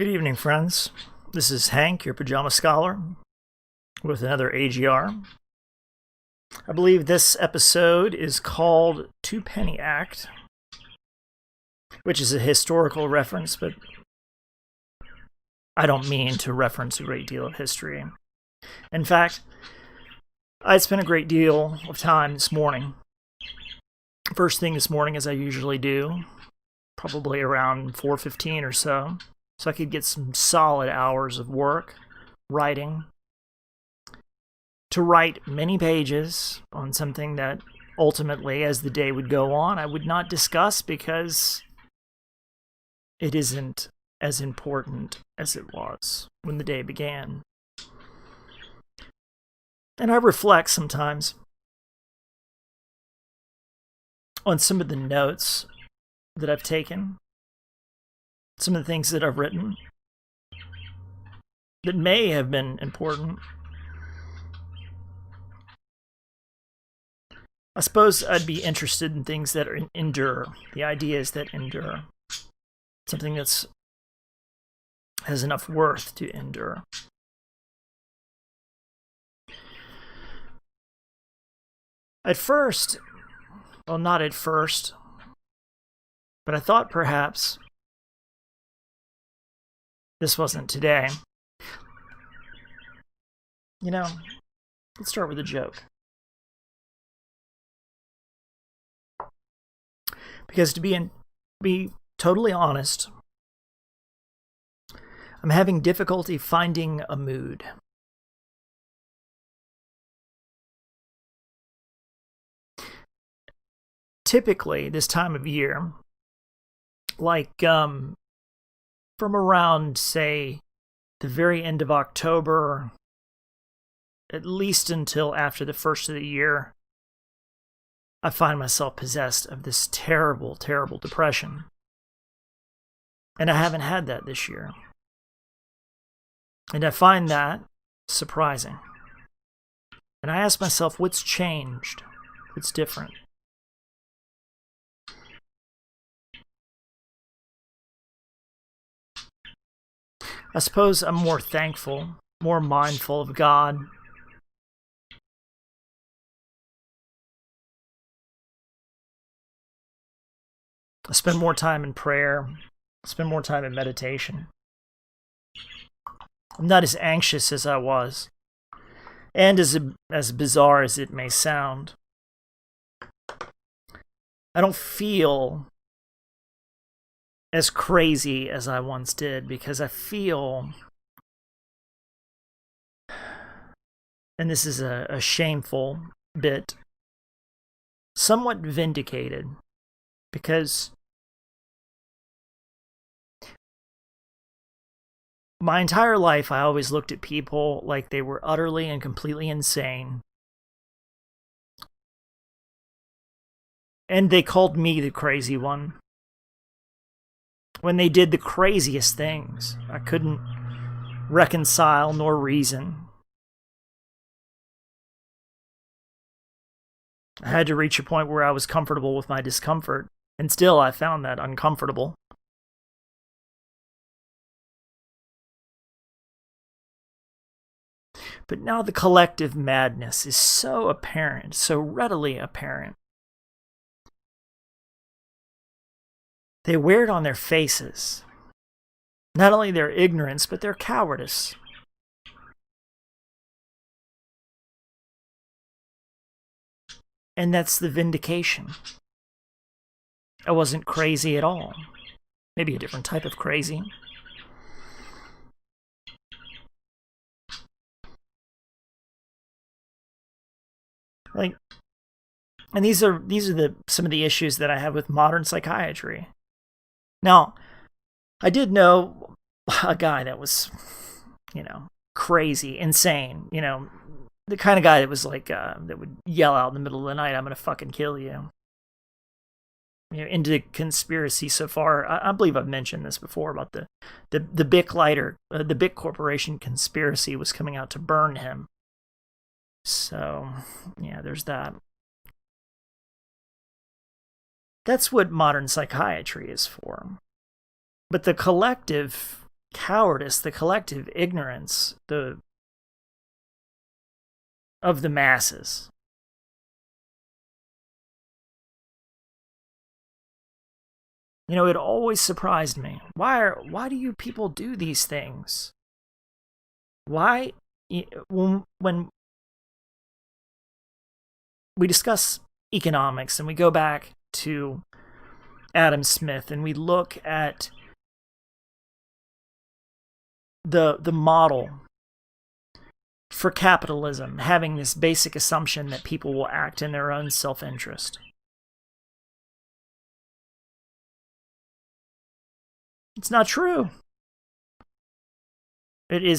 Good evening, friends. This is Hank, your pajama scholar, with another AGR. I believe this episode is called Two Penny Act, which is a historical reference, but I don't mean to reference a great deal of history. In fact, I spent a great deal of time this morning. First thing this morning, as I usually do, probably around 4:15 or so I could get some solid hours of work, writing, to write many pages on something that ultimately, as the day would go on, I would not discuss because it isn't as important as it was when the day began. And I reflect sometimes on some of the notes that I've taken, some of the things that I've written that may have been important. I suppose I'd be interested in things that endure, the ideas that endure, something that's has enough worth to endure. At first, well, not at first, but I thought perhaps this wasn't today. You know, let's start with a joke. Because to be totally honest, I'm having difficulty finding a mood. Typically, this time of year, like from around, say, the very end of October, at least until after the first of the year, I find myself possessed of this terrible, terrible depression. And I haven't had that this year. And I find that surprising. And I ask myself, what's changed? What's different? I suppose I'm more thankful, more mindful of God. I spend more time in prayer. I spend more time in meditation. I'm not as anxious as I was. And as bizarre as it may sound, I don't feel as crazy as I once did, because I feel, and this is a shameful bit, somewhat vindicated, because my entire life I always looked at people like they were utterly and completely insane. And they called me the crazy one when they did the craziest things I couldn't reconcile nor reason. I had to reach a point where I was comfortable with my discomfort, and still I found that uncomfortable. But now the collective madness is so apparent, so readily apparent. They wear it on their faces. Not only their ignorance, but their cowardice. And that's the vindication I wasn't crazy at all. Maybe a different type of crazy. Like, and these are some of the issues that I have with modern psychiatry. Now, I did know a guy that was, crazy, insane, the kind of guy that was like, that would yell out in the middle of the night, "I'm going to fucking kill you." Into conspiracy so far. I believe I've mentioned this before about the Bic lighter, the Bic Corporation conspiracy was coming out to burn him. So, yeah, there's that. That's what modern psychiatry is for. But the collective cowardice, the collective ignorance, of the masses. It always surprised me. Why do you people do these things? Why, when we discuss economics and we go back to Adam Smith and we look at the model for capitalism, having this basic assumption that people will act in their own self-interest. It's not true. They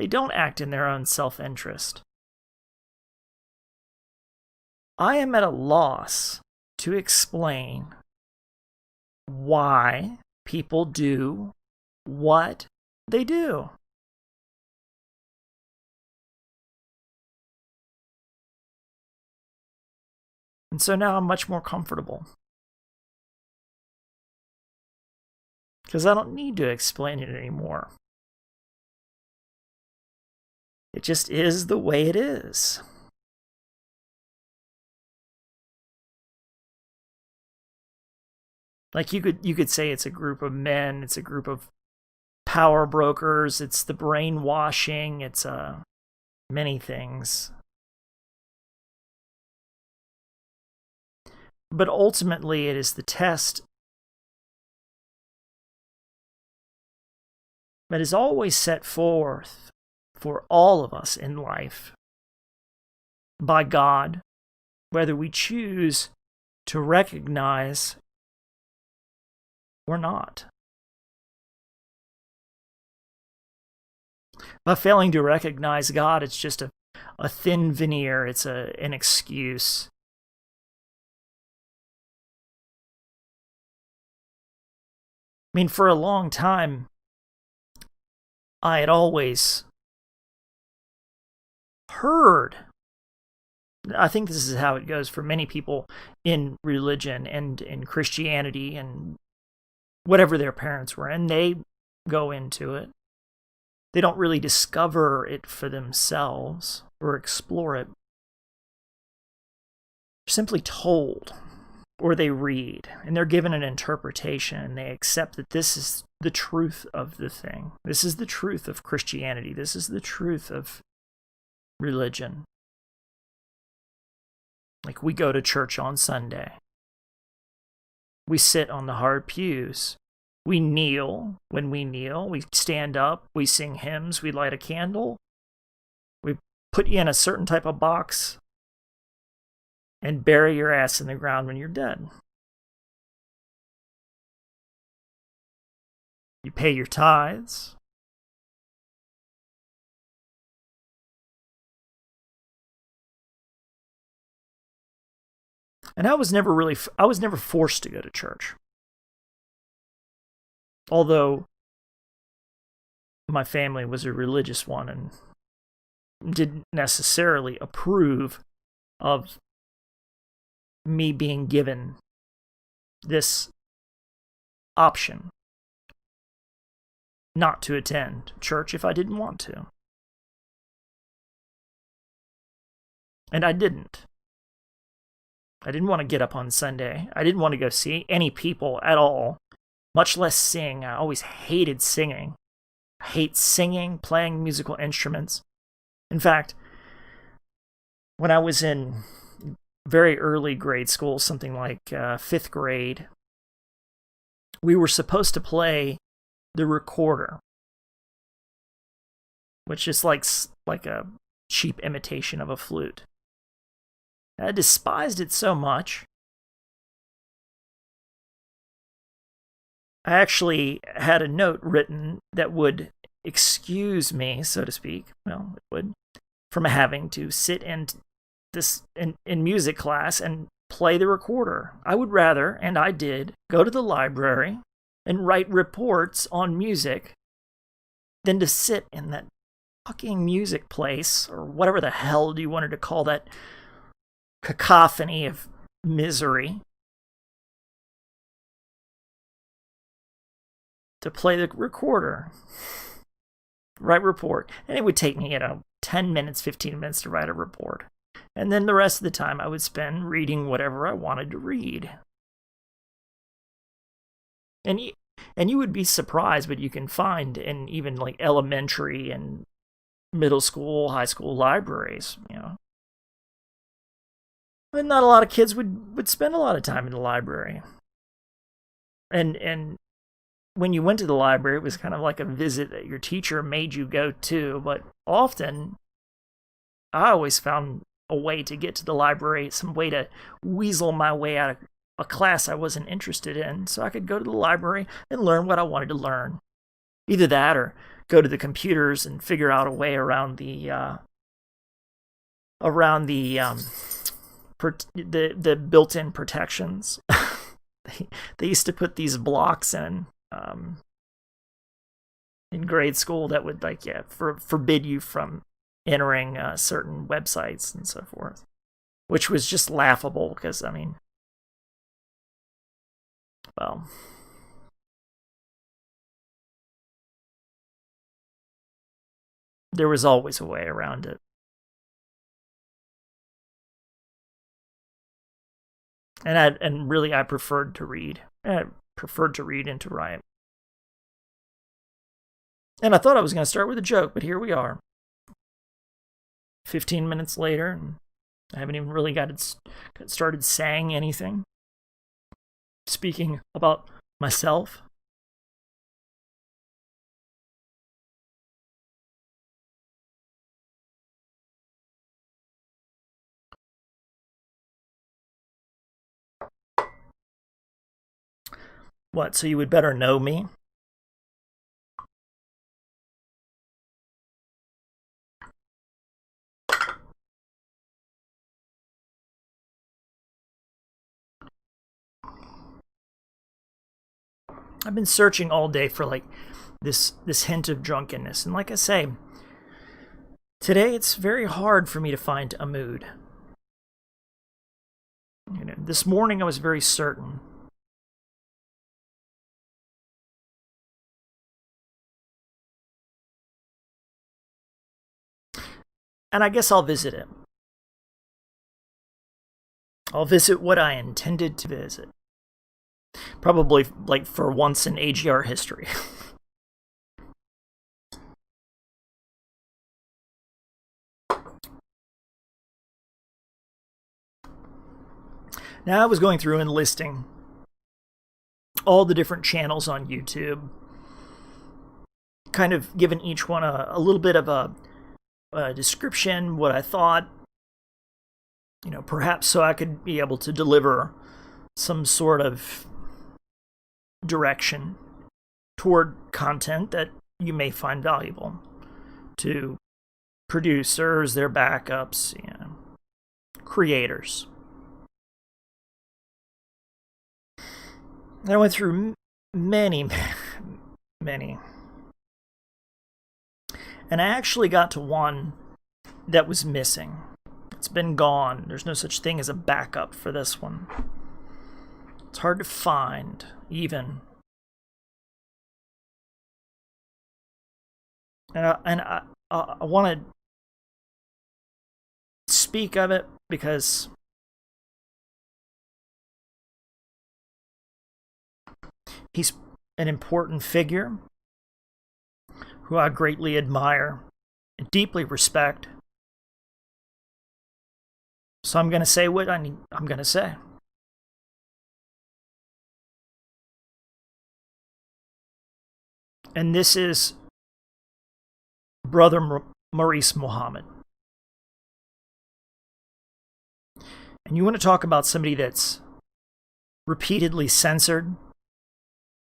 don't act in their own self-interest. I am at a loss to explain why people do what they do. And so now I'm much more comfortable. Because I don't need to explain it anymore. It just is the way it is. Like you could say it's a group of men, it's a group of power brokers, it's the brainwashing, it's many things. But ultimately it is the test that is always set forth for all of us in life by God, whether we choose to recognize or not. By failing to recognize God, it's just a thin veneer, it's an excuse. I mean, for a long time, I had always heard, I think this is how it goes for many people in religion and in Christianity and whatever their parents were, and they go into it. They don't really discover it for themselves or explore it. They're simply told, or they read, and they're given an interpretation, and they accept that this is the truth of the thing. This is the truth of Christianity. This is the truth of religion. Like, we go to church on Sunday. We sit on the hard pews. We kneel when we kneel. We stand up. We sing hymns. We light a candle. We put you in a certain type of box and bury your ass in the ground when you're dead. You pay your tithes. And I was never forced to go to church. Although my family was a religious one and didn't necessarily approve of me being given this option not to attend church if I didn't want to. And I didn't. I didn't want to get up on Sunday. I didn't want to go see any people at all, much less sing. I always hated singing. I hate singing, playing musical instruments. In fact, when I was in very early grade school, something like 5th grade, we were supposed to play the recorder, which is like a cheap imitation of a flute. I despised it so much. I actually had a note written that would excuse me, so to speak, well, it would, from having to sit in music class and play the recorder. I would rather, and I did, go to the library and write reports on music than to sit in that fucking music place, or whatever the hell you wanted to call that cacophony of misery, to play the recorder, write report. And it would take me, 10 minutes, 15 minutes to write a report. And then the rest of the time I would spend reading whatever I wanted to read. And you would be surprised what you can find in even like elementary and middle school, high school libraries, But not a lot of kids would spend a lot of time in the library. And when you went to the library, it was kind of like a visit that your teacher made you go to, but often I always found a way to get to the library, some way to weasel my way out of a class I wasn't interested in, so I could go to the library and learn what I wanted to learn. Either that or go to the computers and figure out a way around the built-in protections. They used to put these blocks in grade school that would forbid you from entering certain websites and so forth, which was just laughable because well, there was always a way around it. And really I preferred to read. I preferred to read and to write. And I thought I was going to start with a joke, but here we are. 15 minutes later, and I haven't even really got started saying anything. Speaking about myself. What, so you would better know me? I've been searching all day for this hint of drunkenness, and like I say, today it's very hard for me to find a mood. This morning I was very certain. And I guess I'll visit it. I'll visit what I intended to visit. Probably, for once in AGR history. Now I was going through and listing all the different channels on YouTube, kind of giving each one a little bit of a description, what I thought, perhaps so I could be able to deliver some sort of direction toward content that you may find valuable to producers, their backups, creators. And I went through many. And I actually got to one that was missing. It's been gone. There's no such thing as a backup for this one. It's hard to find, even. And I want to speak of it because he's an important figure who I greatly admire and deeply respect. So I'm going to say what I'm going to say. And this is Brother Maurice Muhammad. And you want to talk about somebody that's repeatedly censored,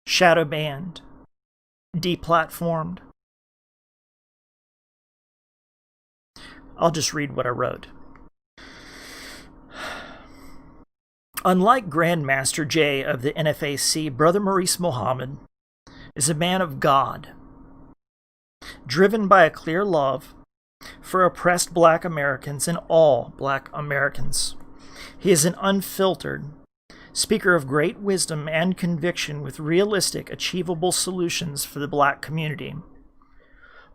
shadow banned, deplatformed? I'll just read what I wrote. Unlike Grandmaster Jay of the NFAC, Brother Maurice Muhammad is a man of God, driven by a clear love for oppressed Black Americans and all Black Americans. He is an unfiltered speaker of great wisdom and conviction with realistic, achievable solutions for the Black community.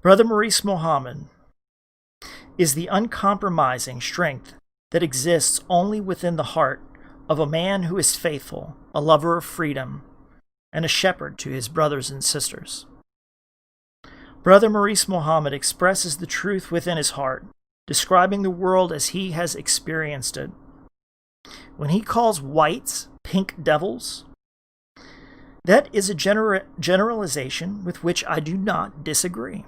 Brother Maurice Muhammad is the uncompromising strength that exists only within the heart of a man who is faithful, a lover of freedom, and a shepherd to his brothers and sisters. Brother Maurice Muhammad expresses the truth within his heart, describing the world as he has experienced it. When he calls whites pink devils, that is a generalization with which I do not disagree.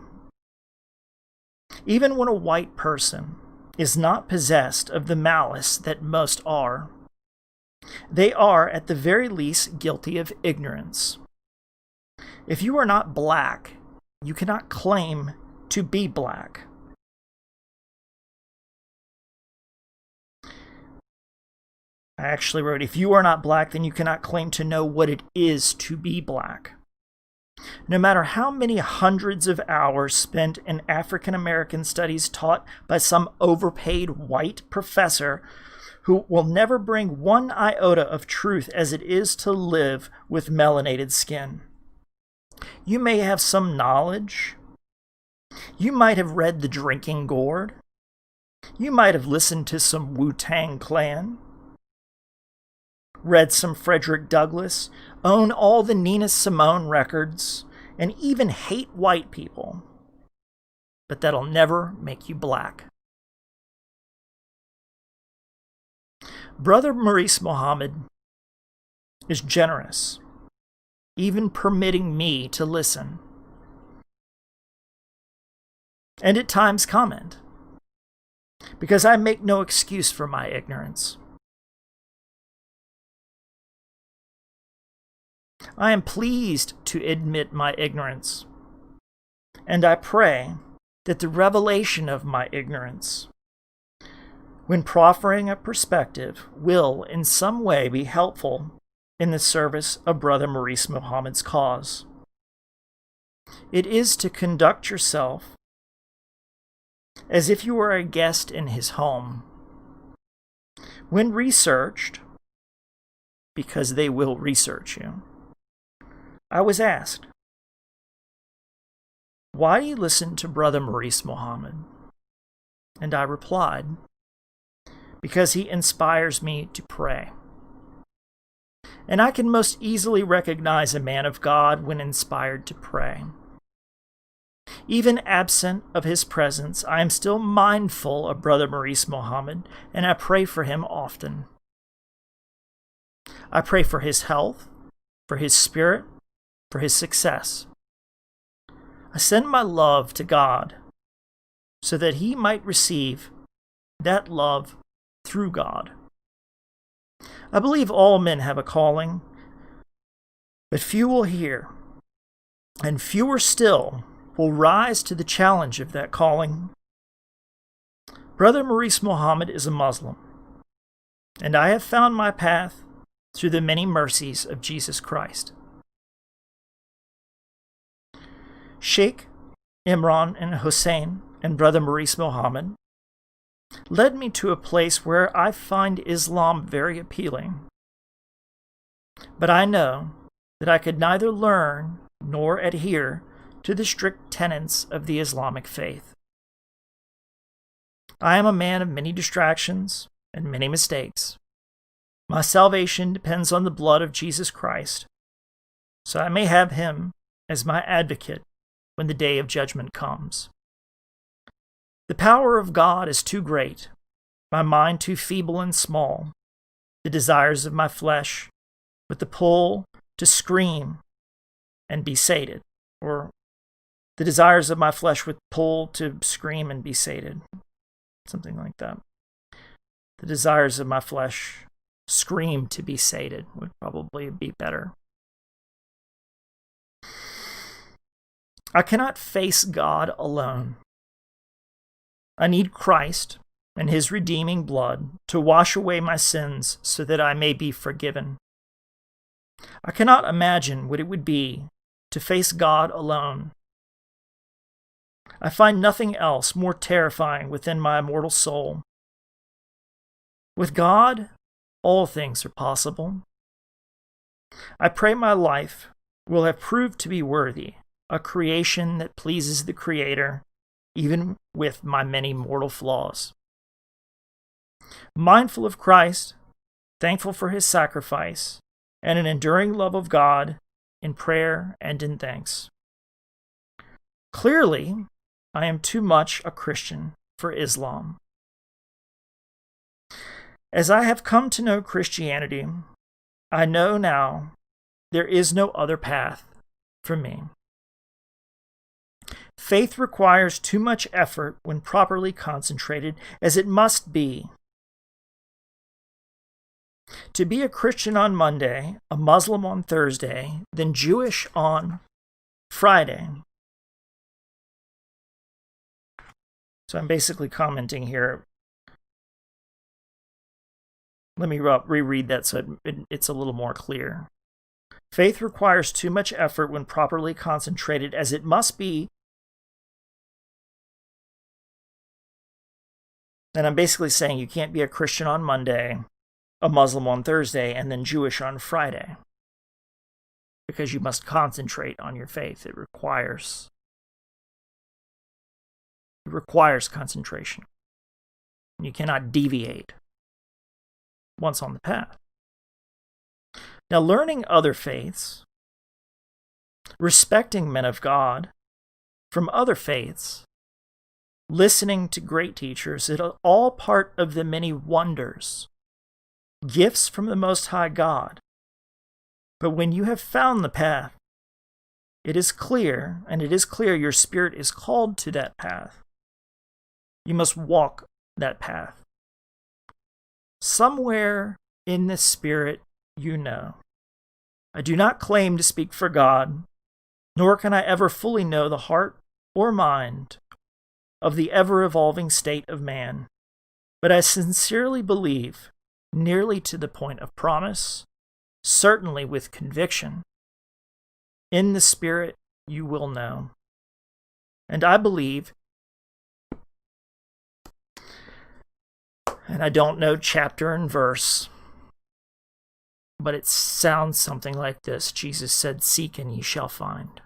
Even when a white person is not possessed of the malice that most are, they are at the very least guilty of ignorance. If you are not Black, you cannot claim to be Black. I actually wrote, if you are not Black, then you cannot claim to know what it is to be Black. No matter how many hundreds of hours spent in African American studies taught by some overpaid white professor who will never bring one iota of truth as it is to live with melanated skin. You may have some knowledge. You might have read The Drinking Gourd. You might have listened to some Wu-Tang Clan, read some Frederick Douglass, own all the Nina Simone records, and even hate white people. But that'll never make you Black. Brother Maurice Muhammad is generous, even permitting me to listen, and at times comment, because I make no excuse for my ignorance. I am pleased to admit my ignorance, and I pray that the revelation of my ignorance, when proffering a perspective, will in some way be helpful in the service of Brother Maurice Muhammad's cause. It is to conduct yourself as if you were a guest in his home. When researched, because they will research you, I was asked, why do you listen to Brother Maurice Muhammad? And I replied, because he inspires me to pray. And I can most easily recognize a man of God when inspired to pray. Even absent of his presence, I am still mindful of Brother Maurice Muhammad, and I pray for him often. I pray for his health, for his spirit, for his success. I send my love to God so that he might receive that love through God. I believe all men have a calling, but few will hear, and fewer still will rise to the challenge of that calling. Brother Maurice Muhammad is a Muslim, and I have found my path through the many mercies of Jesus Christ. Sheikh Imran and Hussein and Brother Maurice Muhammad led me to a place where I find Islam very appealing. But I know that I could neither learn nor adhere to the strict tenets of the Islamic faith. I am a man of many distractions and many mistakes. My salvation depends on the blood of Jesus Christ, so I may have him as my advocate when the day of judgment comes. The power of God is too great, my mind too feeble and small, the desires of my flesh, with the pull to scream and be sated, or the desires of my flesh with pull to scream and be sated, something like that. The desires of my flesh scream to be sated would probably be better. I cannot face God alone. I need Christ and his redeeming blood to wash away my sins so that I may be forgiven. I cannot imagine what it would be to face God alone. I find nothing else more terrifying within my immortal soul. With God, all things are possible. I pray my life will have proved to be worthy, a creation that pleases the Creator, even with my many mortal flaws. Mindful of Christ, thankful for his sacrifice, and an enduring love of God in prayer and in thanks. Clearly, I am too much a Christian for Islam. As I have come to know Christianity, I know now there is no other path for me. Faith requires too much effort when properly concentrated, as it must be. To be a Christian on Monday, a Muslim on Thursday, then Jewish on Friday. So I'm basically commenting here. Let me reread that so it's a little more clear. Faith requires too much effort when properly concentrated, as it must be. And I'm basically saying you can't be a Christian on Monday, a Muslim on Thursday, and then Jewish on Friday, because you must concentrate on your faith. It requires concentration. You cannot deviate once on the path. Now, learning other faiths, respecting men of God from other faiths, listening to great teachers, it are all part of the many wonders, gifts from the Most High God. But when you have found the path, it is clear your spirit is called to that path. You must walk that path. Somewhere in the spirit, you know. I do not claim to speak for God, nor can I ever fully know the heart or mind of the ever-evolving state of man, but I sincerely believe, nearly to the point of promise, certainly with conviction, in the Spirit you will know. And I believe, and I don't know chapter and verse, but it sounds something like this. Jesus said, "Seek and ye shall find."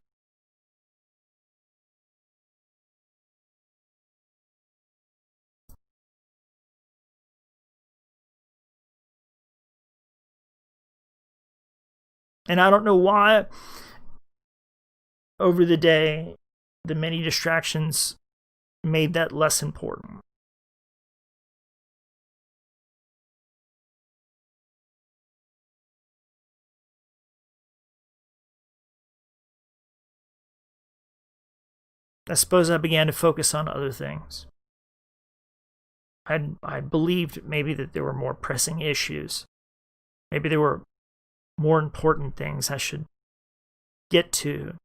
And I don't know why over the day the many distractions made that less important. I suppose I began to focus on other things. I believed maybe that there were more pressing issues. Maybe there were more important things I should get to,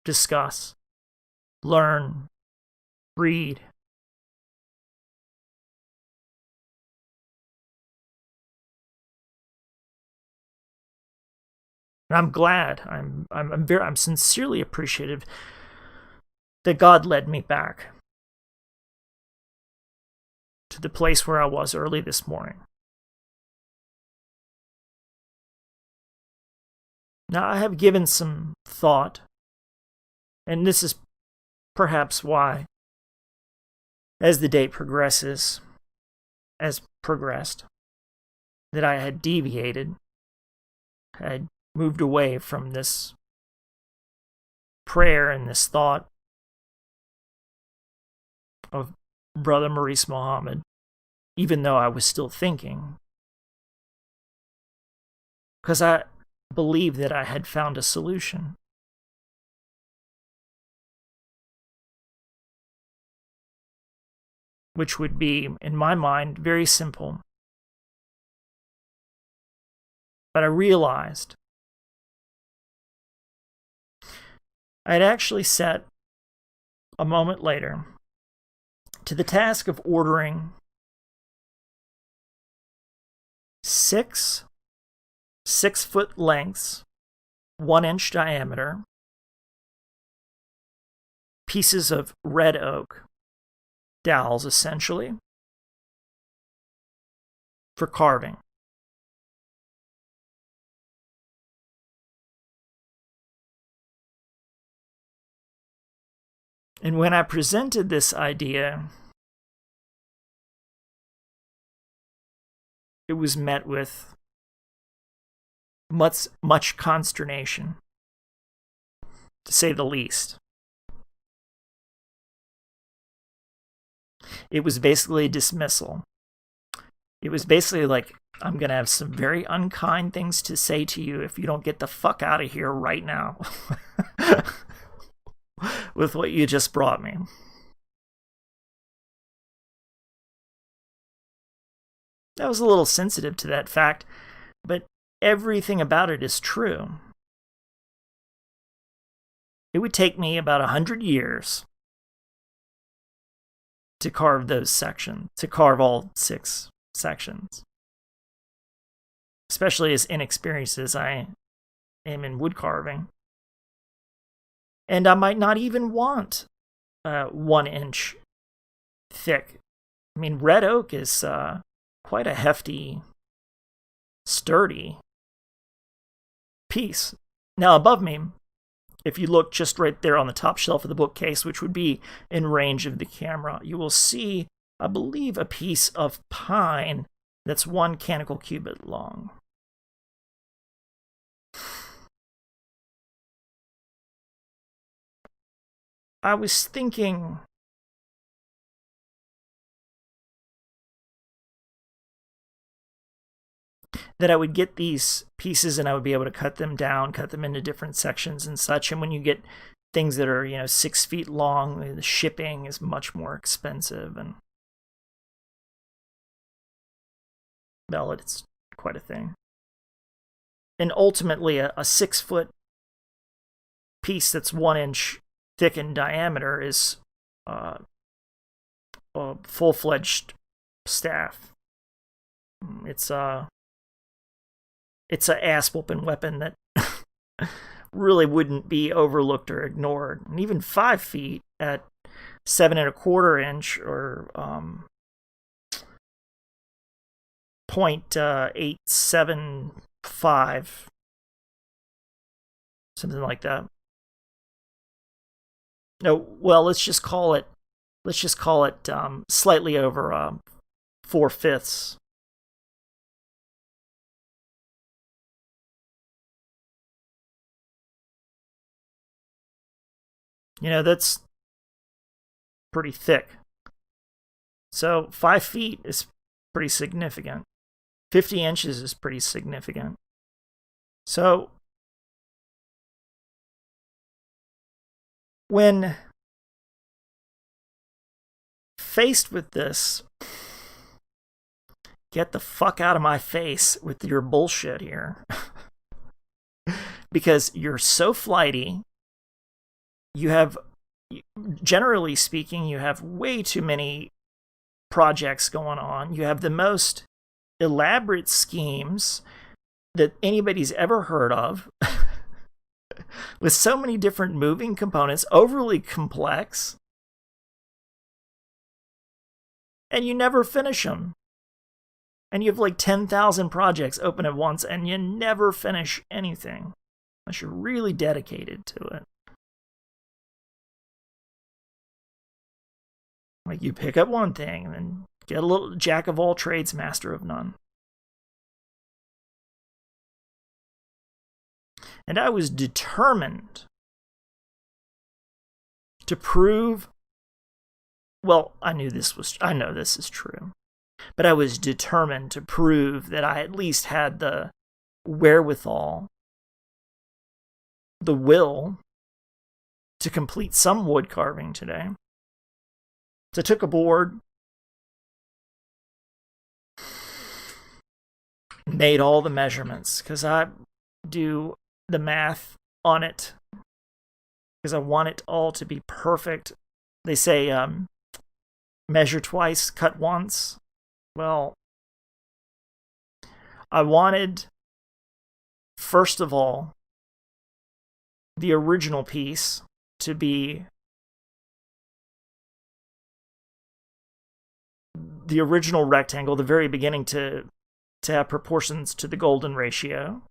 discuss, learn, read. And I'm glad. I'm sincerely appreciative that God led me back to the place where I was early this morning. Now, I have given some thought, and this is perhaps why, as the day progressed, that I had deviated, had moved away from this prayer and this thought of Brother Maurice Muhammad. even though I was still thinking, because I believed that I had found a solution. Which would be, in my mind, very simple. But I realized I had actually set, a moment later, to the task of ordering 6 6-foot lengths, 1-inch diameter, pieces of red oak, dowels essentially, for carving. And when I presented this idea, it was met with much consternation, to say the least. It was basically a dismissal. It was basically like, I'm going to have some very unkind things to say to you if you don't get the fuck out of here right now with what you just brought me. I was a little sensitive to that fact, but everything about it is true. It would take me about 100 years to carve those sections, to carve all 6 sections. Especially as inexperienced as I am in wood carving. And I might not even want 1-inch thick. I mean, red oak is quite a hefty, sturdy piece. Now, above me, if you look just right there on the top shelf of the bookcase, which would be in range of the camera, you will see, I believe, a piece of pine that's 1 canonical cubit long. I was thinking that I would get these pieces and I would be able to cut them down, cut them into different sections and such. And when you get things that are, 6 feet long, the shipping is much more expensive. And, well, it's quite a thing. And ultimately, a 6-foot piece that's 1 inch thick in diameter is a full-fledged staff. It's a ass-whooping weapon that really wouldn't be overlooked or ignored. And even 5 feet at 7 1/4 inch or 0.875, something like that. No, well, let's just call it slightly over 4/5. That's pretty thick. So 5 feet is pretty significant. 50 inches is pretty significant. So when faced with this, get the fuck out of my face with your bullshit here. Because you're so flighty. You have, generally speaking, you have way too many projects going on. You have the most elaborate schemes that anybody's ever heard of, with so many different moving components, overly complex, and you never finish them. And you have like 10,000 projects open at once, and you never finish anything, unless you're really dedicated to it. Like, you pick up one thing and then get a little jack of all trades, master of none. And I was determined to prove, well, I know this is true. but I was determined to prove that I at least had the wherewithal, the will, to complete some wood carving today. So I took a board, made all the measurements, because I do the math on it, because I want it all to be perfect. They say measure twice, cut once. Well, I wanted, first of all, the original piece to be the original rectangle, the very beginning, to have proportions to the golden ratio.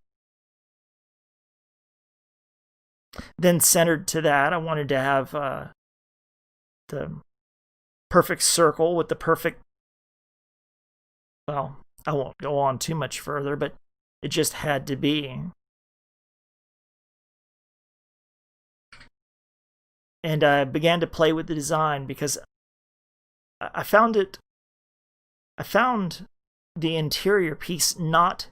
Then centered to that, I wanted to have the perfect circle with the perfect, well, I won't go on too much further, but it just had to be. And I began to play with the design because I found the interior piece not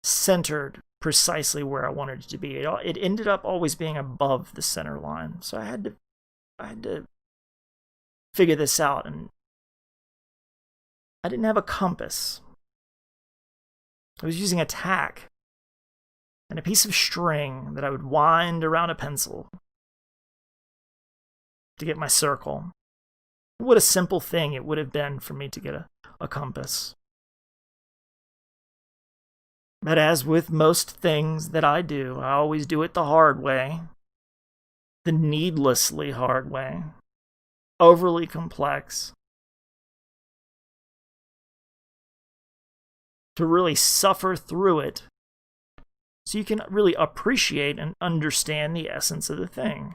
centered precisely where I wanted it to be. It ended up always being above the center line. So I had to figure this out, and I didn't have a compass. I was using a tack and a piece of string that I would wind around a pencil to get my circle. What a simple thing it would have been for me to get a compass. But as with most things that I do, I always do it the hard way. The needlessly hard way. Overly complex. To really suffer through it so you can really appreciate and understand the essence of the thing.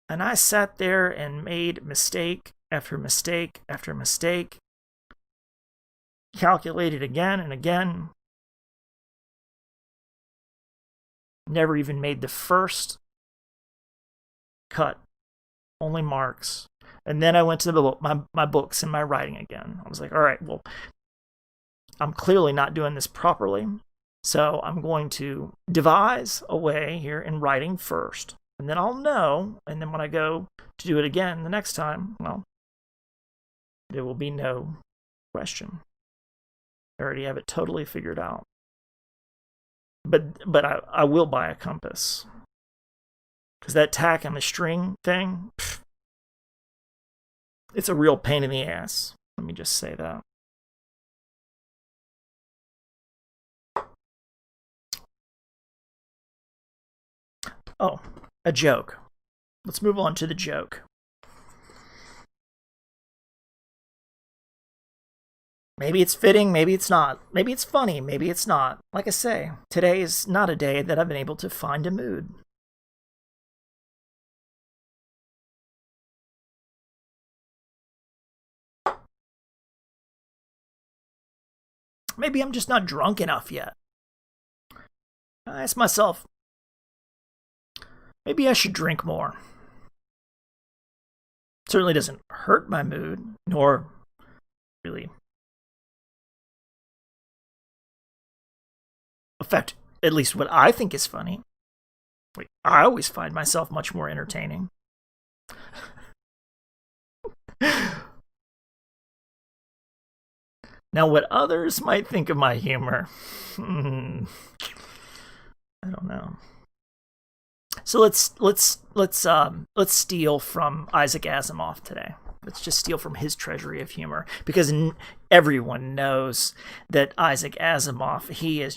And I sat there and made mistake after mistake after mistake. Calculated again and again. Never even made the first cut. Only marks. And then I went to my books and my writing again. I was like, all right, well, I'm clearly not doing this properly. So I'm going to devise a way here in writing first. And then I'll know. And then when I go to do it again the next time, well, there will be no question. I already have it totally figured out. But I will buy a compass. Because that tack and the string thing, it's a real pain in the ass. Let me just say that. Oh, a joke. Let's move on to the joke. Maybe it's fitting, maybe it's not. Maybe it's funny, maybe it's not. Like I say, today is not a day that I've been able to find a mood. Maybe I'm just not drunk enough yet. I ask myself, maybe I should drink more. It certainly doesn't hurt my mood, nor really affect at least what I think is funny. I always find myself much more entertaining. Now, what others might think of my humor, I don't know. So let's steal from Isaac Asimov today. Let's just steal from his treasury of humor, because everyone knows that Isaac Asimov, he is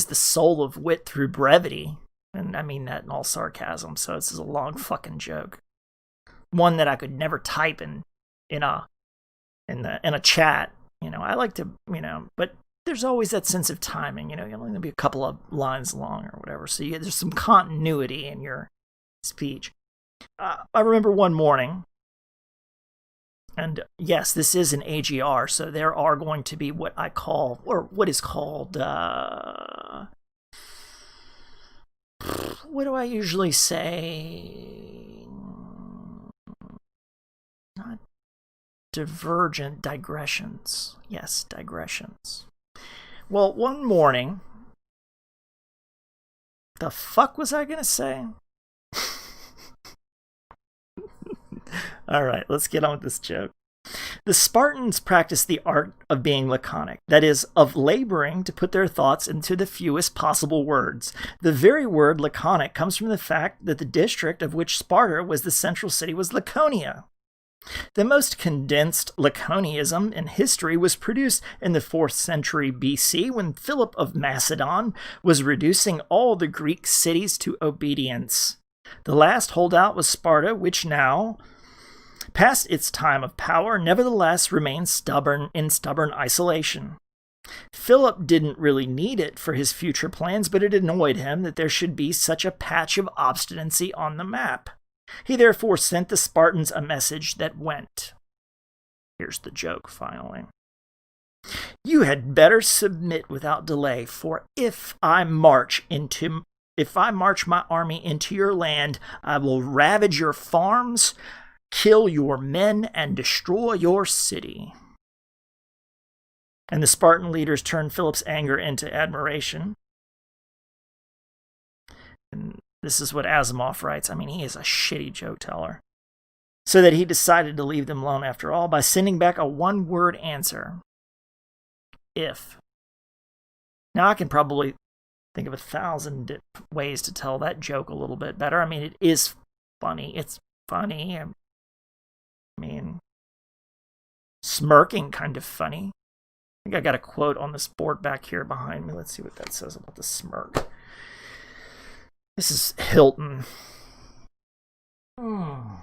the soul of wit through brevity, and I mean that in all sarcasm. So this is a long fucking joke, one that I could never type in a chat. You know, I like to, but there's always that sense of timing. You're only going to be a couple of lines long or whatever, so there's some continuity in your speech. I remember one morning. And yes, this is an AGR, so there are going to be what is called, what do I usually say? Not divergent, digressions. Yes, digressions. Well, one morning, the fuck was I gonna say? All right, let's get on with this joke. The Spartans practiced the art of being laconic, that is, of laboring to put their thoughts into the fewest possible words. The very word laconic comes from the fact that the district of which Sparta was the central city was Laconia. The most condensed Laconism in history was produced in the 4th century BC when Philip of Macedon was reducing all the Greek cities to obedience. The last holdout was Sparta, which now, past its time of power, nevertheless remains stubborn isolation. Philip didn't really need it for his future plans, but it annoyed him that there should be such a patch of obstinacy on the map. He therefore sent the Spartans a message that went. Here's the joke, finally. You had better submit without delay, for if I march my army into your land, I will ravage your farms, kill your men, and destroy your city. And the Spartan leaders turned Philip's anger into admiration. And this is what Asimov writes. I mean, he is a shitty joke teller. So that he decided to leave them alone after all by sending back a one-word answer. If. Now I can probably think of 1,000 ways to tell that joke a little bit better. I mean, it is funny. It's funny. I mean, smirking kind of funny. I think I got a quote on this board back here behind me. Let's see what that says about the smirk. This is Hilton. I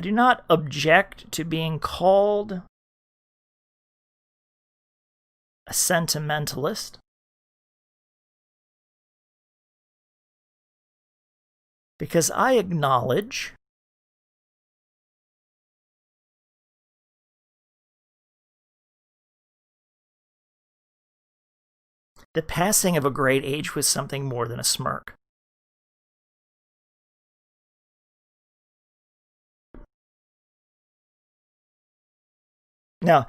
do not object to being called a sentimentalist. Because I acknowledge the passing of a great age was something more than a smirk. Now,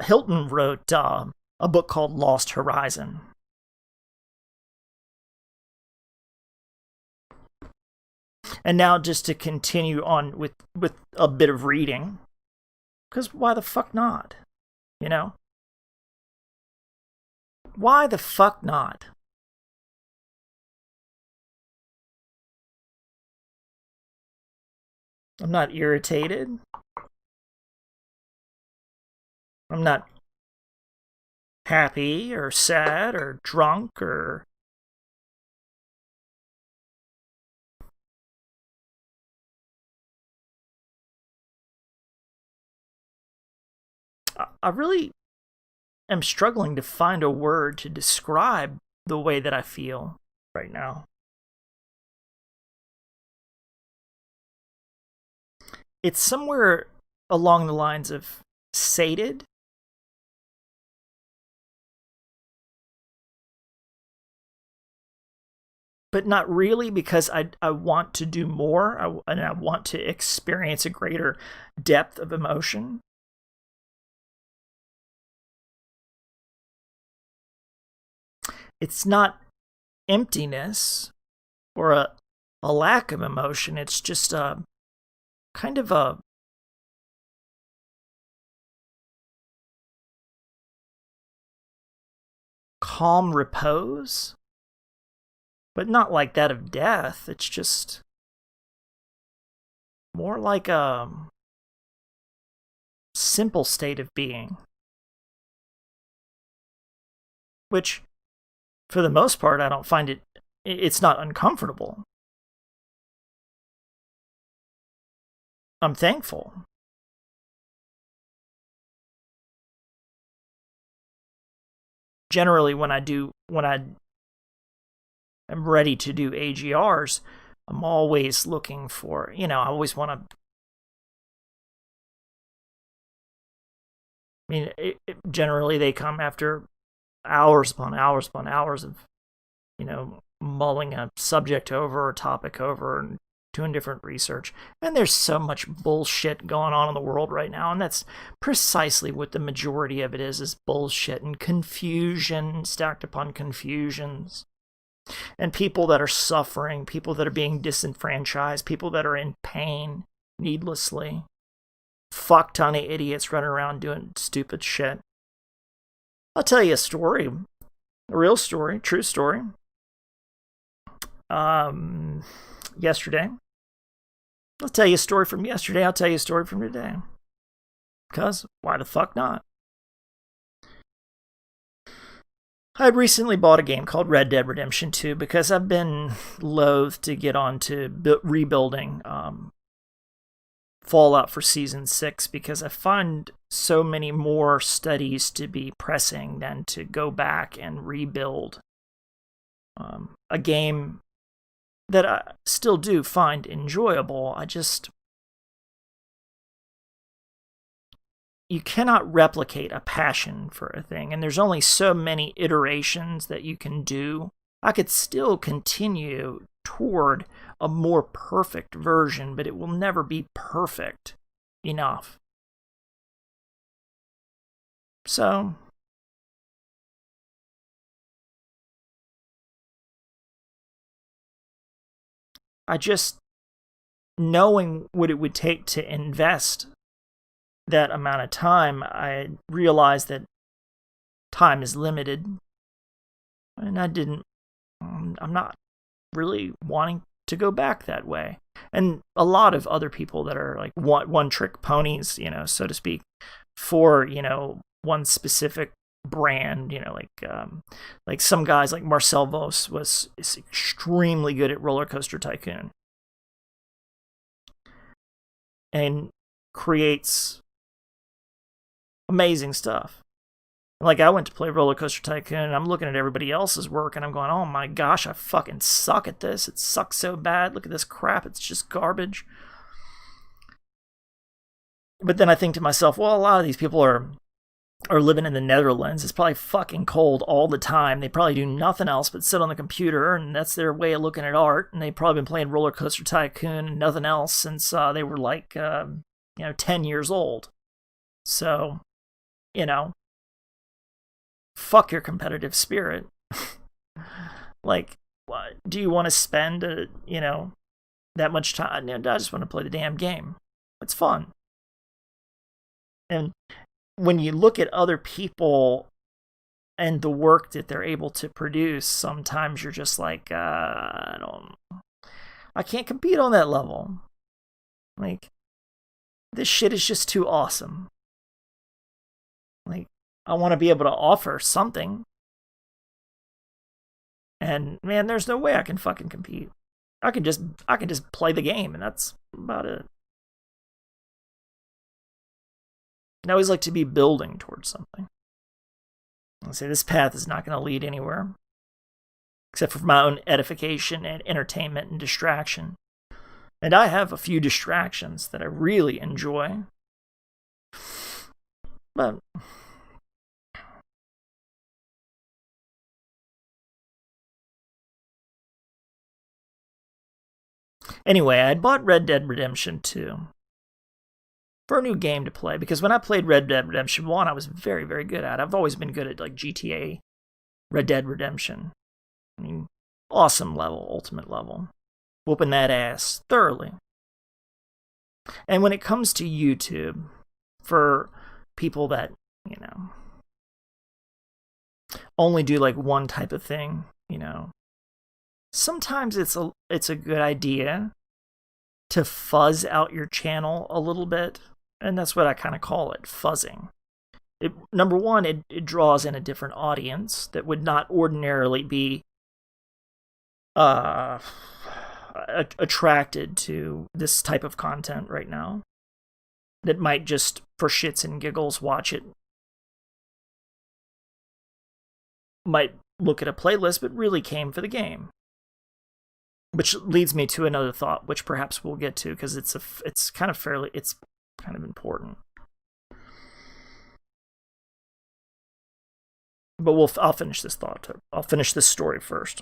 Hilton wrote a book called Lost Horizon. And now just to continue on with a bit of reading, because why the fuck not? You know? Why the fuck not? I'm not irritated. I'm not happy or sad or drunk or... I really am struggling to find a word to describe the way that I feel right now. It's somewhere along the lines of sated. But not really, because I want to do more, and I want to experience a greater depth of emotion. It's not emptiness or a lack of emotion. It's just a kind of a calm repose, but not like that of death. It's just more like a simple state of being, which, for the most part, I don't find it's not uncomfortable. I'm thankful. Generally, when I am ready to do AGRs, I'm always looking for, I always want to... I mean, generally they come after hours upon hours upon hours of, mulling a subject over or topic over and doing different research. And there's so much bullshit going on in the world right now, and that's precisely what the majority of it is bullshit and confusion stacked upon confusions. And people that are suffering, people that are being disenfranchised, people that are in pain needlessly. Fuck ton of idiots running around doing stupid shit. I'll tell you a story. A real story, true story. Yesterday. I'll tell you a story from yesterday. I'll tell you a story from today. Because why the fuck not? I had recently bought a game called Red Dead Redemption 2 because I've been loath to get on to rebuilding Fallout for Season 6 because I find so many more studies to be pressing than to go back and rebuild a game that I still do find enjoyable. You cannot replicate a passion for a thing, and there's only so many iterations that you can do. I could still continue toward a more perfect version, but it will never be perfect enough. So, knowing what it would take to invest that amount of time, I realized that time is limited, and I'm not really wanting to go back that way. And a lot of other people that are like one-trick ponies, so to speak, for, one specific brand, like some guys like Marcel Vos is extremely good at Roller Coaster Tycoon and creates amazing stuff. Like, I went to play Roller Coaster Tycoon, and I'm looking at everybody else's work, and I'm going, oh my gosh, I fucking suck at this. It sucks so bad. Look at this crap. It's just garbage. But then I think to myself, well, a lot of these people are living in the Netherlands. It's probably fucking cold all the time. They probably do nothing else but sit on the computer, and that's their way of looking at art. And they've probably been playing Roller Coaster Tycoon and nothing else since they were like, 10 years old. So, fuck your competitive spirit. Like, what, do you want to spend, that much time? I just want to play the damn game. It's fun. And when you look at other people and the work that they're able to produce, sometimes you're just like, I can't compete on that level. Like, this shit is just too awesome. Like, I want to be able to offer something. And man, there's no way I can fucking compete. I can just play the game, and that's about it. I always like to be building towards something. I say this path is not going to lead anywhere, except for my own edification and entertainment and distraction. And I have a few distractions that I really enjoy. But anyway, I had bought Red Dead Redemption 2 for a new game to play, because when I played Red Dead Redemption 1, I was very, very good at it. I've always been good at like GTA, Red Dead Redemption. I mean, awesome level, ultimate level. Whooping that ass thoroughly. And when it comes to YouTube, for people that, only do like one type of thing, sometimes it's a good idea to fuzz out your channel a little bit. And that's what I kind of call it, fuzzing. Number one, it draws in a different audience that would not ordinarily be attracted to this type of content right now, that might just, for shits and giggles, watch it. Might look at a playlist, but really came for the game. Which leads me to another thought, which perhaps we'll get to, because it's kind of important. But I'll finish this thought. I'll finish this story first.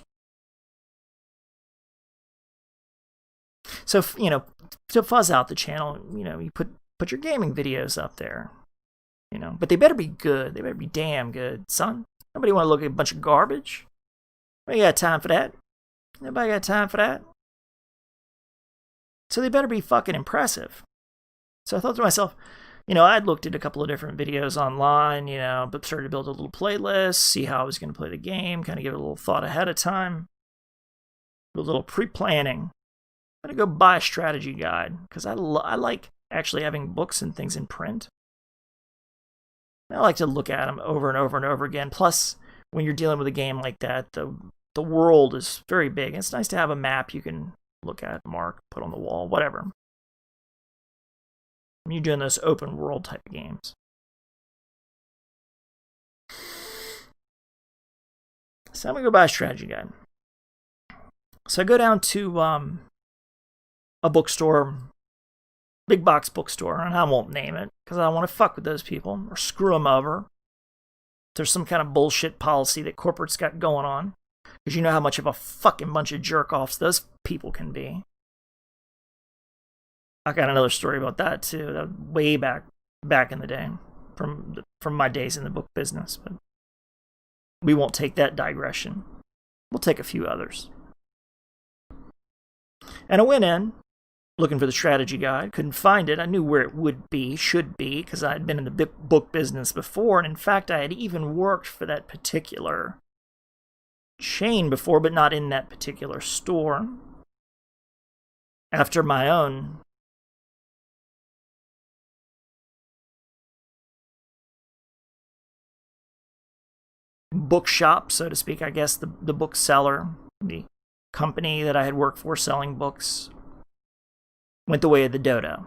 So, to fuzz out the channel, you put your gaming videos up there, but they better be good. They better be damn good, son. Nobody want to look at a bunch of garbage. Nobody got time for that. Nobody got time for that. So they better be fucking impressive. So I thought to myself, I'd looked at a couple of different videos online, but started to build a little playlist, see how I was going to play the game, kind of give it a little thought ahead of time, a little pre-planning. I'm going to go buy a strategy guide, because I like actually having books and things in print. I like to look at them over and over and over again. Plus, when you're dealing with a game like that, the world is very big. It's nice to have a map you can look at, mark, put on the wall, whatever. When you're doing those open world type of games. So I'm going to go buy a strategy guide. So I go down to a bookstore, big box bookstore, and I won't name it because I don't want to fuck with those people or screw them over. There's some kind of bullshit policy that corporate's got going on, because you know how much of a fucking bunch of jerk-offs those people can be. I got another story about that too, that way back in the day, from my days in the book business. But we won't take that digression. We'll take a few others. And I went in looking for the strategy guide, couldn't find it. I knew where it should be, because I had been in the book business before, and in fact I had even worked for that particular chain before, but not in that particular store. After my own bookshop, so to speak, I guess, the bookseller, the company that I had worked for selling books, went the way of the dodo.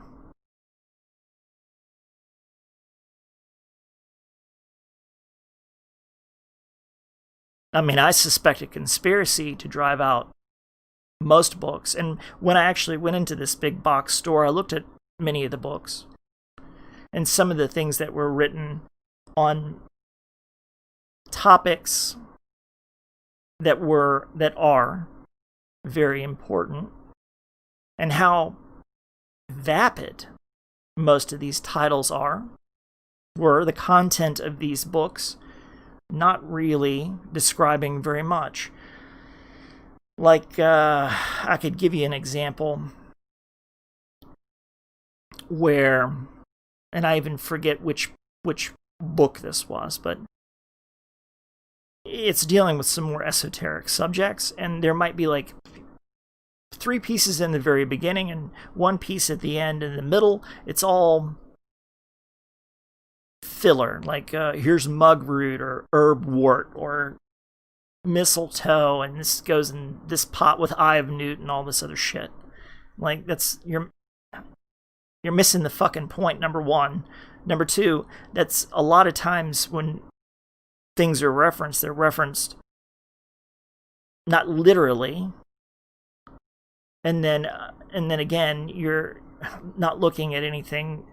I mean, I suspect a conspiracy to drive out most books. And when I actually went into this big box store, I looked at many of the books. And some of the things that were written on topics that are very important, and how vapid most of these titles were the content of these books not really describing very much. Like, I could give you an example where, and I even forget which book this was, but it's dealing with some more esoteric subjects, and there might be like 3 pieces in the very beginning and 1 piece at the end. In the middle, it's all filler, like here's mugwort or herbwort or mistletoe, and this goes in this pot with Eye of Newt and all this other shit. Like, that's you're missing the fucking point, number 1. Number 2, that's a lot of times when things are referenced, they're referenced not literally, and then again, you're not looking at anything.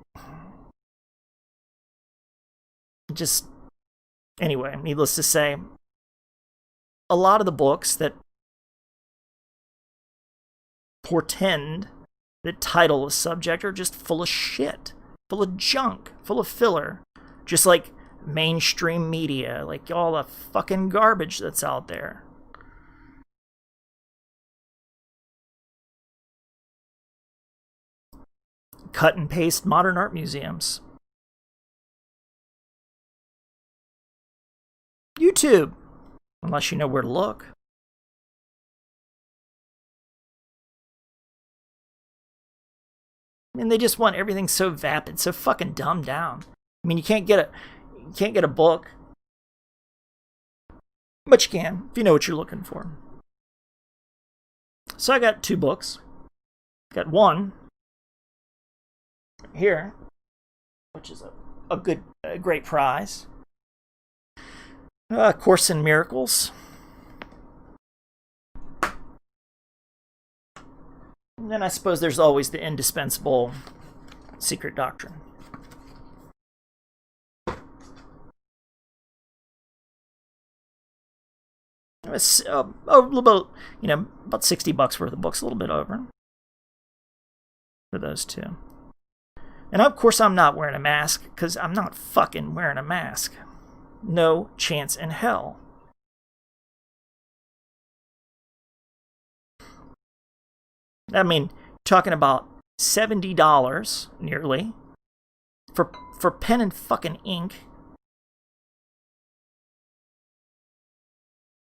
Just anyway, needless to say, a lot of the books that portend that title a subject are just full of shit, full of junk, full of filler, just like mainstream media, like all the fucking garbage that's out there. Cut and paste modern art museums. YouTube, unless you know where to look. And they just want everything so vapid, so fucking dumbed down. I mean, you can't get a book, but you can if you know what you're looking for. So I got 2 books. Got one here, which is a great prize. Course in Miracles. And then I suppose there's always the indispensable Secret Doctrine. It was a little bit, about $60 worth of books, a little bit over. for those two. And of course I'm not wearing a mask, because I'm not fucking wearing a mask. No chance in hell. I mean, talking about $70 nearly for pen and fucking ink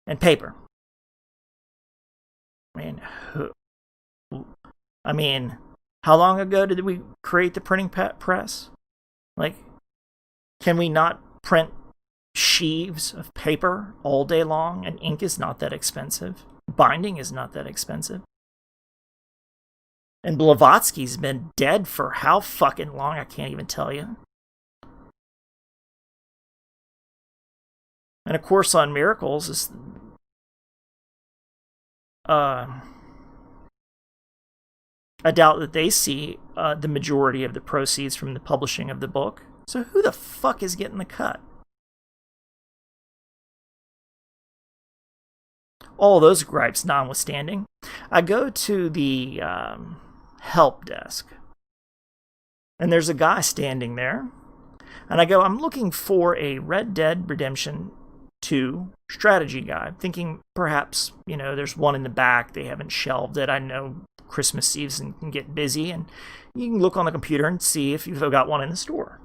and paper. I mean, how long ago did we create the printing press? Like, can we not print sheaves of paper all day long? And ink is not that expensive. Binding is not that expensive. And Blavatsky's been dead for how fucking long? I can't even tell you. And A Course on Miracles is I doubt that they see the majority of the proceeds from the publishing of the book. So who the fuck is getting the cut? All those gripes notwithstanding, I go to the help desk, and there's a guy standing there, and I go, I'm looking for a Red Dead Redemption 2 strategy guide, thinking perhaps, there's one in the back, they haven't shelved it. I know Christmas Eves can get busy, and you can look on the computer and see if you've got one in the store.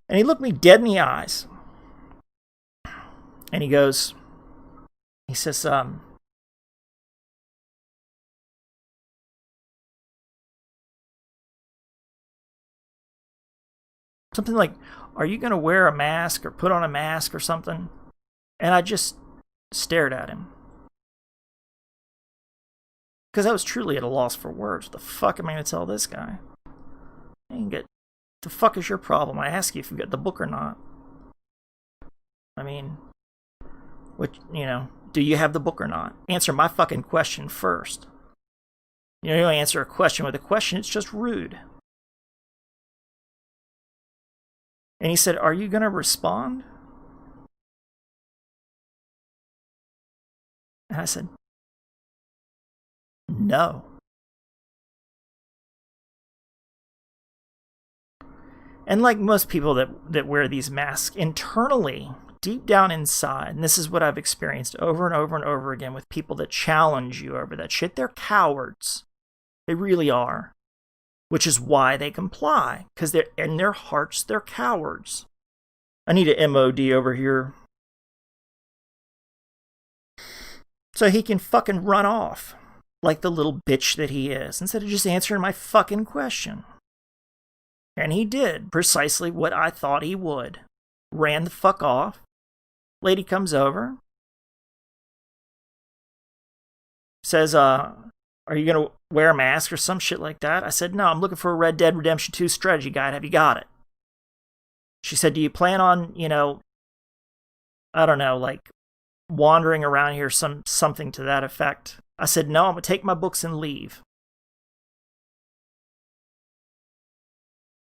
And he looked me dead in the eyes, and he says, something like, are you going to wear a mask or put on a mask or something? And I just stared at him, because I was truly at a loss for words. What the fuck am I going to tell this guy? The fuck is your problem? I ask you if you got the book or not. I mean, do you have the book or not? Answer my fucking question first. You don't answer a question with a question. It's just rude. And he said, are you going to respond? And I said, no. And like most people that wear these masks, internally, deep down inside, and this is what I've experienced over and over and over again with people that challenge you over that shit, they're cowards. They really are. Which is why they comply, because they're in their hearts, they're cowards. I need an MOD over here, so he can fucking run off like the little bitch that he is, instead of just answering my fucking question. And he did precisely what I thought he would. Ran the fuck off. Lady comes over, says, are you going to wear a mask or some shit like that? I said, no, I'm looking for a Red Dead Redemption 2 strategy guide. Have you got it? She said, do you plan on, I don't know, like wandering around here, something to that effect? I said, no, I'm going to take my books and leave.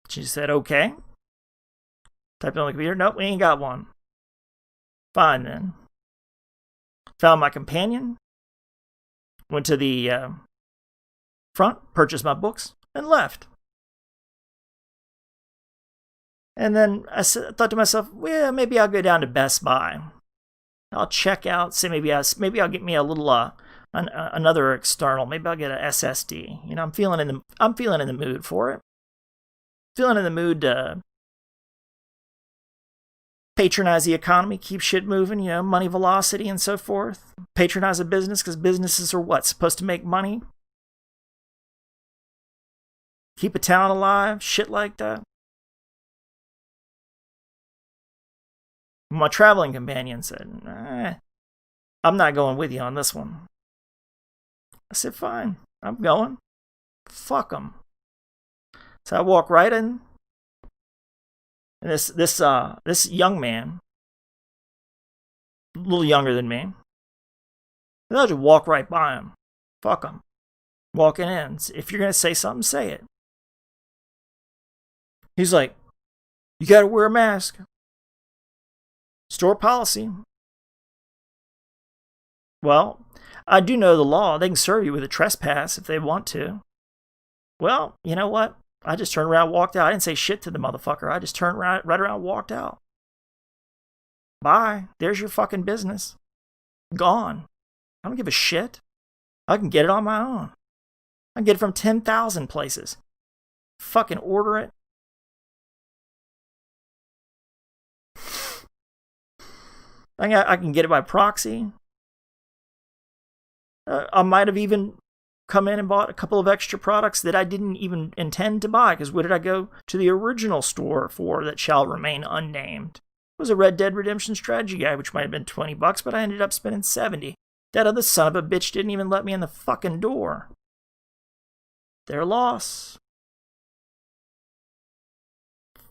She said, okay. Typed on the computer, nope, we ain't got one. Fine then. Found my companion. Went to the front, purchased my books, and left. And then I thought to myself, well, maybe I'll go down to Best Buy. I'll check out, say maybe I'll get me a little another external. Maybe I'll get an SSD. I'm feeling in the mood for it. Feeling in the mood to patronize the economy, keep shit moving, money velocity and so forth. Patronize a business, because businesses are what? Supposed to make money? Keep a town alive? Shit like that. My traveling companion said, I'm not going with you on this one. I said, fine, I'm going. Fuck them. So I walk right in. And this young man, a little younger than me, and I'll just walk right by him. Fuck him. Walking in. If you're going to say something, say it. He's like, you got to wear a mask. Store policy. Well, I do know the law. They can serve you with a trespass if they want to. Well, you know what? I just turned around and walked out. I didn't say shit to the motherfucker. I just turned right around and walked out. Bye. There's your fucking business. Gone. I don't give a shit. I can get it on my own. I can get it from 10,000 places. Fucking order it. I can get it by proxy. I might have even come in and bought a couple of extra products that I didn't even intend to buy, because what did I go to the original store for that shall remain unnamed? It was a Red Dead Redemption strategy guide, which might have been $20, but I ended up spending $70. That other son of a bitch didn't even let me in the fucking door. Their loss.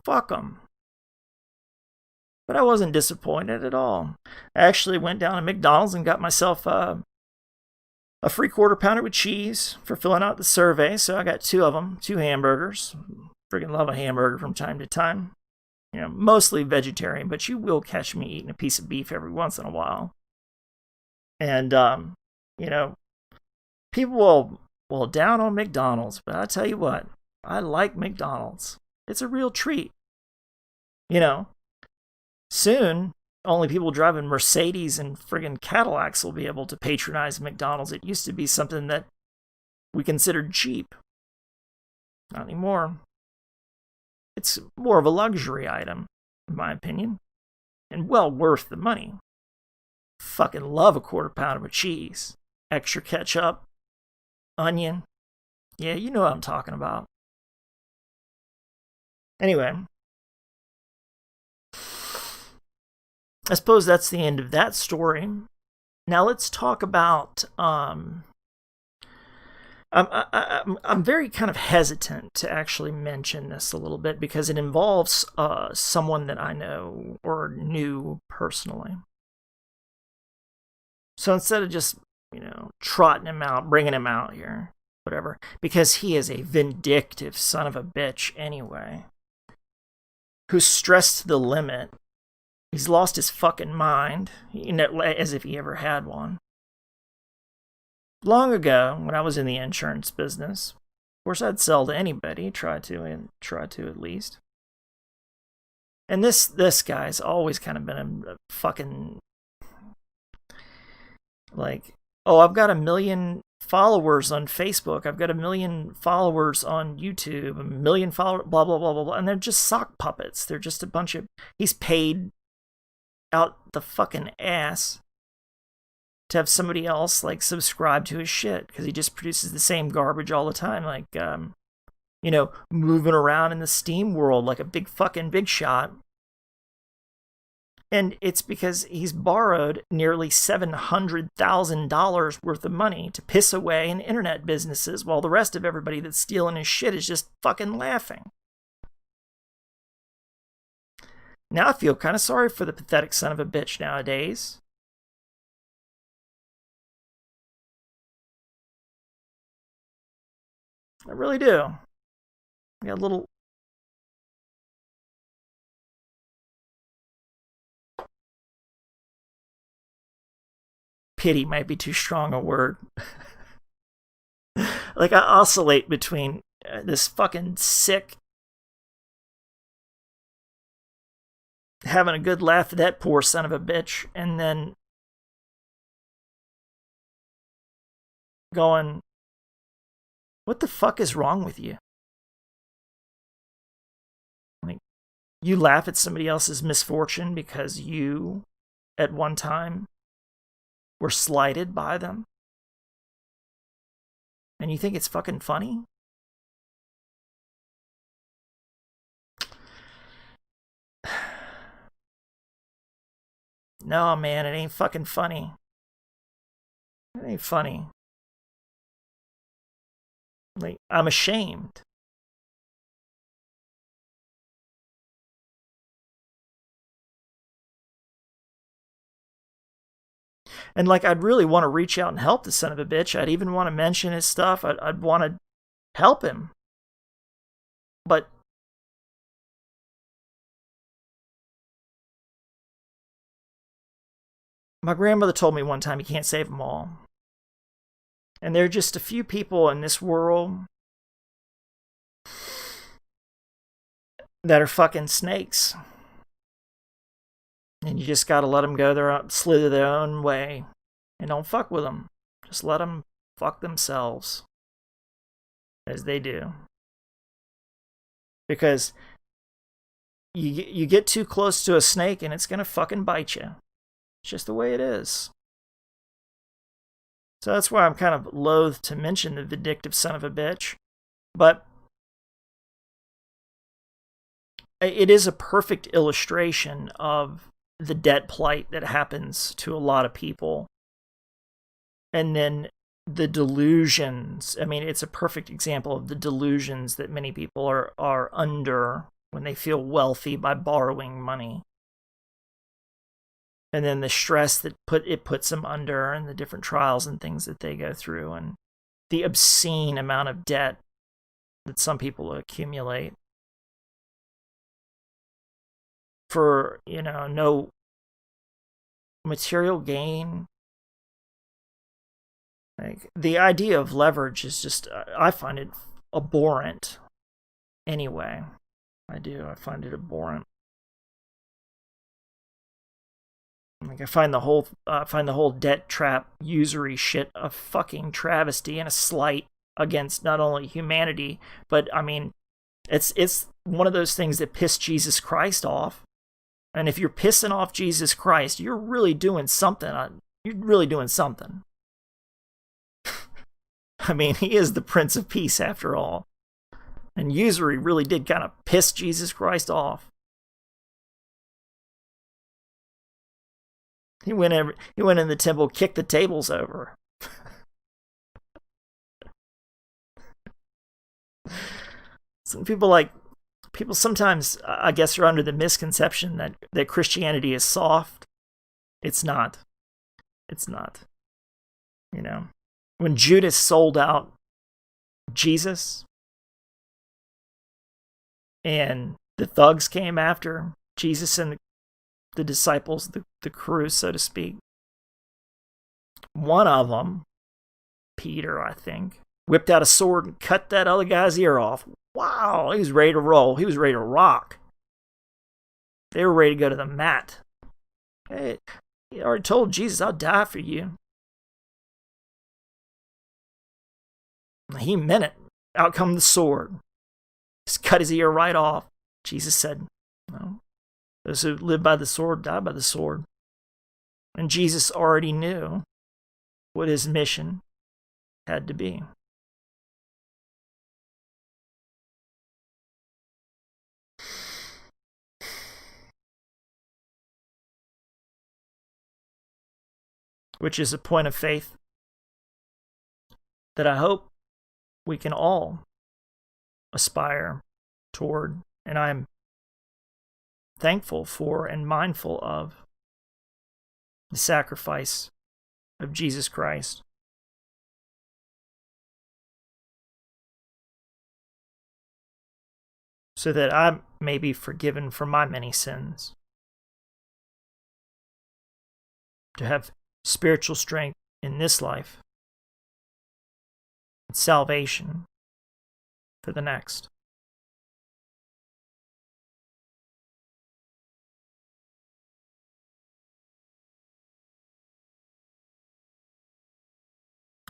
Fuck them. But I wasn't disappointed at all. I actually went down to McDonald's and got myself a free quarter pounder with cheese for filling out the survey. So I got 2 of them, 2 hamburgers. Freaking love a hamburger from time to time. You know, mostly vegetarian, but you will catch me eating a piece of beef every once in a while. And, you know, people will down on McDonald's, but I tell you what, I like McDonald's. It's a real treat. You know, soon, only people driving Mercedes and friggin' Cadillacs will be able to patronize McDonald's. It used to be something that we considered cheap. Not anymore. It's more of a luxury item, in my opinion, and well worth the money. Fucking love a quarter pounder with cheese. Extra ketchup, onion. Yeah, you know what I'm talking about. Anyway, I suppose that's the end of that story. Now let's talk about. I'm very kind of hesitant to actually mention this a little bit because it involves someone that I know or knew personally. So instead of just, you know, trotting him out, bringing him out here, whatever, because he is a vindictive son of a bitch anyway, who's stressed to the limit. He's lost his fucking mind, as if he ever had one. Long ago, when I was in the insurance business, of course I'd sell to anybody, try to at least. And this guy's always kind of been a fucking, like, oh, I've got 1 million followers on Facebook, I've got 1 million followers on YouTube, 1 million followers, blah, blah, blah, blah, blah. And they're just sock puppets. They're just a bunch of, he's paid out the fucking ass to have somebody else like subscribe to his shit because he just produces the same garbage all the time, like you know, moving around in the Steam world like a big shot. And it's because he's borrowed nearly $700,000 worth of money to piss away in internet businesses, while the rest of everybody that's stealing his shit is just fucking laughing. Now I feel kind of sorry for the pathetic son of a bitch nowadays. I really do. I got a little... Pity might be too strong a word. Like, I oscillate between this fucking sick, having a good laugh at that poor son of a bitch, and then going, what the fuck is wrong with you? Like, you laugh at somebody else's misfortune because you, at one time, were slighted by them? And you think it's fucking funny? No, man, it ain't fucking funny. It ain't funny. Like, I'm ashamed. And, like, I'd really want to reach out and help the son of a bitch. I'd even want to mention his stuff. I'd want to help him. But my grandmother told me one time, you can't save them all. And there are just a few people in this world that are fucking snakes. And you just gotta let them go slither their own way. And don't fuck with them. Just let them fuck themselves. As they do. Because you get too close to a snake and it's gonna fucking bite you. It's just the way it is. So that's why I'm kind of loath to mention the vindictive son of a bitch. But it is a perfect illustration of the debt plight that happens to a lot of people. And then the delusions. I mean, it's a perfect example of the delusions that many people are under when they feel wealthy by borrowing money. And then the stress that it puts them under, and the different trials and things that they go through, and the obscene amount of debt that some people accumulate for, no material gain. Like, the idea of leverage is just, I find it abhorrent. Anyway, I do. I find it abhorrent. Like, I find the whole debt trap usury shit a fucking travesty and a slight against not only humanity, but I mean, it's one of those things that piss Jesus Christ off. And if you're pissing off Jesus Christ, you're really doing something. You're really doing something. I mean, he is the Prince of Peace after all. And usury really did kind of piss Jesus Christ off. He went in the temple, kicked the tables over. Some people sometimes, I guess, are under the misconception that Christianity is soft. It's not. It's not. When Judas sold out Jesus and the thugs came after Jesus and the disciples, the crew, so to speak. One of them, Peter, I think, whipped out a sword and cut that other guy's ear off. Wow, he was ready to roll. He was ready to rock. They were ready to go to the mat. Hey, he already told Jesus, I'll die for you. He meant it. Out come the sword. Just cut his ear right off. Jesus said, no. Those who live by the sword die by the sword. And Jesus already knew what his mission had to be. Which is a point of faith that I hope we can all aspire toward. And I'm thankful for and mindful of the sacrifice of Jesus Christ. So that I may be forgiven for my many sins. To have spiritual strength in this life. And salvation for the next.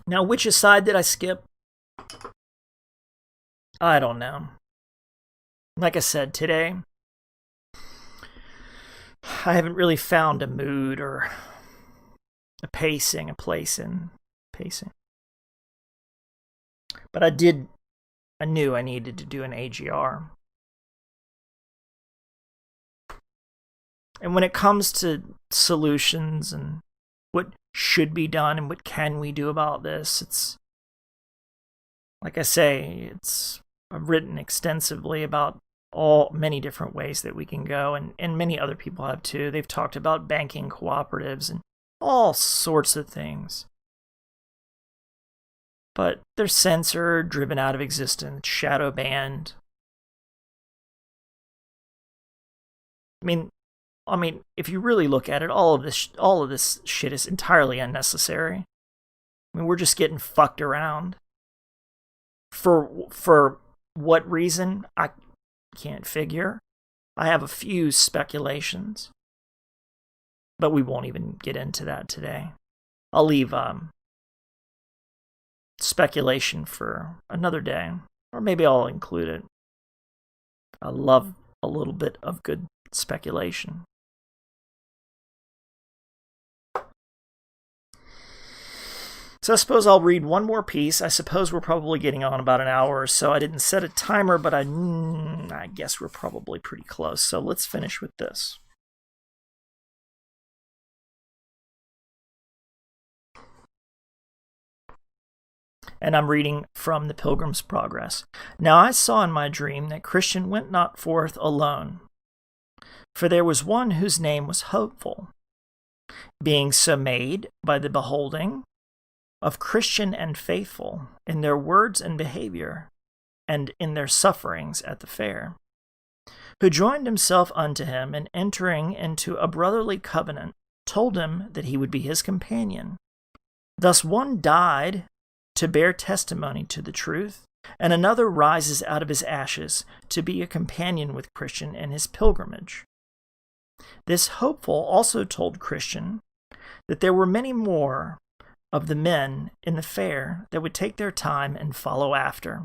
Now, which aside did I skip? I don't know. Like I said, today, I haven't really found a mood or a place in pacing. But I knew I needed to do an AGR. And when it comes to solutions and what should be done and what can we do about this, it's like I say, I've written extensively about many different ways that we can go, and many other people have too. They've talked about banking cooperatives and all sorts of things. But they're censored, driven out of existence, shadow banned. I mean, if you really look at it, all of this shit is entirely unnecessary. I mean, we're just getting fucked around. For what reason? I can't figure. I have a few speculations, but we won't even get into that today. I'll leave speculation for another day, or maybe I'll include it. I love a little bit of good speculation. So I suppose I'll read one more piece. I suppose we're probably getting on about an hour or so. I didn't set a timer, but I guess we're probably pretty close. So let's finish with this. And I'm reading from the Pilgrim's Progress. Now I saw in my dream that Christian went not forth alone, for there was one whose name was Hopeful, being so made by the beholding of Christian and faithful in their words and behavior, and in their sufferings at the fair, who joined himself unto him, and entering into a brotherly covenant, told him that he would be his companion. Thus one died to bear testimony to the truth, and another rises out of his ashes to be a companion with Christian in his pilgrimage. This Hopeful also told Christian that there were many more of the men in the fair that would take their time and follow after.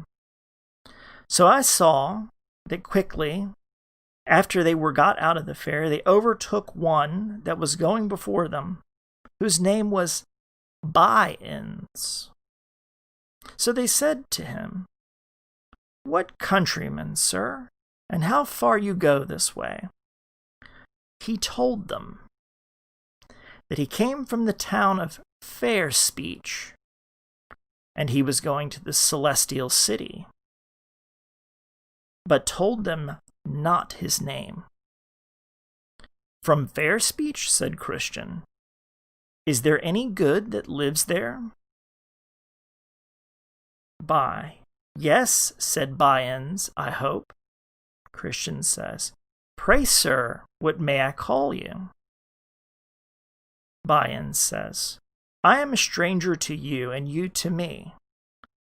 So I saw that quickly, after they were got out of the fair, they overtook one that was going before them, whose name was By-ins. So they said to him, What countryman, sir, and how far you go this way? He told them that he came from the town of Fair Speech, and he was going to the celestial city, but told them not his name. From Fair Speech, said Christian, is there any good that lives there? Yes, said By-ins, I hope. Christian says, Pray, sir, what may I call you? By-ins says, I am a stranger to you, and you to me.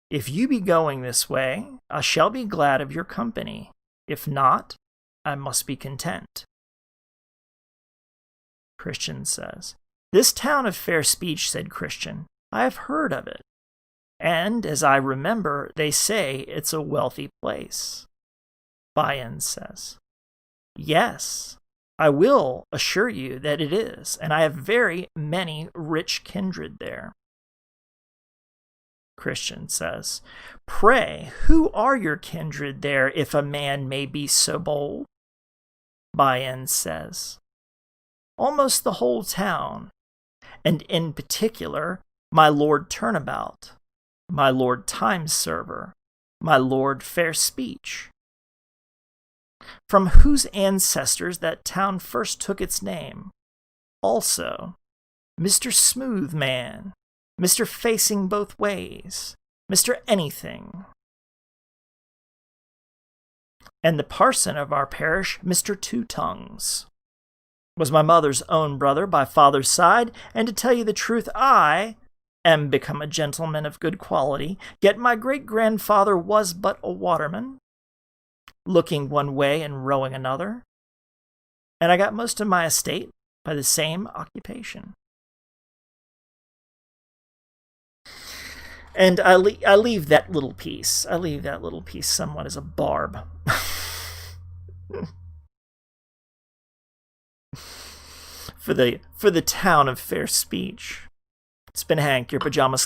If you be going this way, I shall be glad of your company. If not, I must be content. Christian says, This town of Fair Speech, said Christian, I have heard of it, and, as I remember, they say it's a wealthy place. By-ins says, Yes, I will assure you that it is, and I have very many rich kindred there. Christian says, Pray, who are your kindred there, if a man may be so bold? By-ins says, Almost the whole town, and in particular, my Lord Turnabout, my Lord Time-server, my Lord Fair Speech, from whose ancestors that town first took its name. Also, Mr. Smooth Man, Mr. Facing Both Ways, Mr. Anything, and the parson of our parish, Mr. Two Tongues, was my mother's own brother by father's side, and to tell you the truth, I am become a gentleman of good quality, yet my great-grandfather was but a waterman, looking one way and rowing another, and I got most of my estate by the same occupation. And I leave that little piece. I leave that little piece somewhat as a barb. for the town of Fair Speech. It's been Hank, your pajama